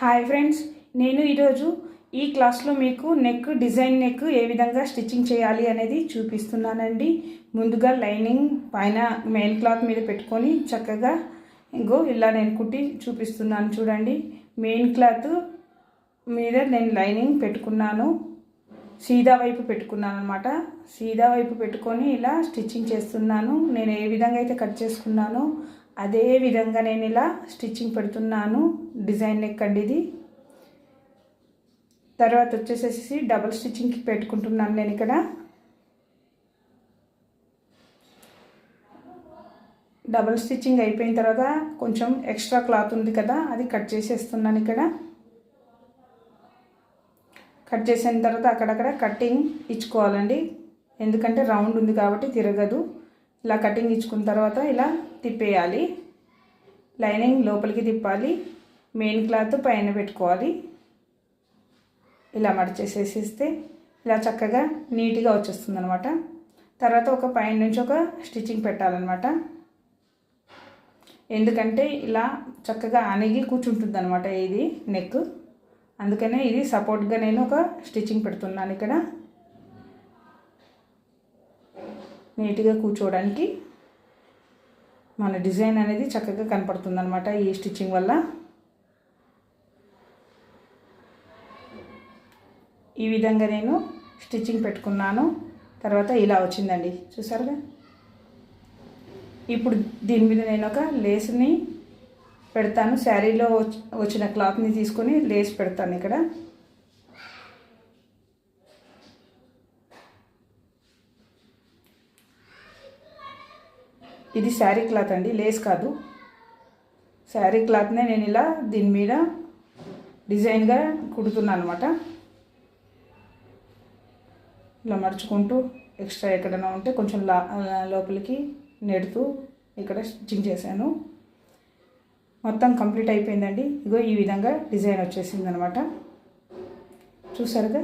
Hi friends, నేను ఈరోజు ఈ క్లాస్లో మీకు డిజైన్ నెక్ ఏ విధంగా స్టిచ్చింగ్ చేయాలి అనేది చూపిస్తున్నానండి. ముందుగా లైనింగ్ పైన మెయిన్ క్లాత్ మీద పెట్టుకొని చక్కగా ఇలా నేను కుట్టి చూపిస్తున్నాను. చూడండి, మెయిన్ క్లాత్ మీద నేను లైనింగ్ పెట్టుకున్నాను, సీదా వైపు పెట్టుకున్నాను అనమాట. సీదా వైపు పెట్టుకొని ఇలా స్టిచ్చింగ్ చేస్తున్నాను. నేను ఏ విధంగా అయితే కట్ చేసుకున్నానో అదే విధంగా నేను ఇలా స్టిచ్చింగ్ పెడుతున్నాను. డిజైన్ నెక్ అండి ఇది. తర్వాత వచ్చేసేసి డబుల్ స్టిచ్చింగ్కి పెట్టుకుంటున్నాను నేను ఇక్కడ. డబుల్ స్టిచ్చింగ్ అయిపోయిన తర్వాత కొంచెం ఎక్స్ట్రా క్లాత్ ఉంది కదా, అది కట్ చేసేస్తున్నాను ఇక్కడ. కట్ చేసిన తర్వాత అక్కడక్కడ కటింగ్ ఇచ్చుకోవాలండి, ఎందుకంటే రౌండ్ ఉంది కాబట్టి తిరగదు. ఇలా కటింగ్ ఇచ్చుకున్న తర్వాత ఇలా తిప్పేయాలి. లైనింగ్ లోపలికి తిప్పాలి, మెయిన్ క్లాత్ పైన పెట్టుకోవాలి. ఇలా మడిచేసేసిస్తే ఇలా చక్కగా నీట్గా వచ్చేస్తుంది అనమాట. తర్వాత ఒక పైన నుంచి ఒక స్టిచ్చింగ్ పెట్టాలన్నమాట, ఎందుకంటే ఇలా చక్కగా అణిగి కూర్చుంటుంది అనమాట ఇది నెక్. అందుకనే ఇది సపోర్ట్గా నేను ఒక స్టిచ్చింగ్ పెడుతున్నాను ఇక్కడ, నీట్గా కూర్చోవడానికి. మన డిజైన్ అనేది చక్కగా కనపడుతుంది అనమాట ఈ స్టిచ్చింగ్ వల్ల. ఈ విధంగా నేను స్టిచ్చింగ్ పెట్టుకున్నాను. తర్వాత ఇలా వచ్చిందండి, చూసారుగా. ఇప్పుడు దీని మీద నేను ఒక లేస్ని పెడతాను. శారీలో వచ్చిన క్లాత్ని తీసుకొని లేస్ పెడతాను ఇక్కడ. ఇది శారీ క్లాత్ అండి, లేస్ కాదు. శారీ క్లాత్నే నేను ఇలా దీని మీద డిజైన్గా కుడుతున్నాను అనమాట. ఇలా మడుచుకుంటూ ఎక్స్ట్రా ఎక్కడైనా ఉంటే కొంచెం లోపలికి నెడుతూ ఇక్కడ స్టిచ్చింగ్ చేశాను. మొత్తం కంప్లీట్ అయిపోయిందండి. ఈ విధంగా డిజైన్ వచ్చేసింది అనమాట, చూసారుగా.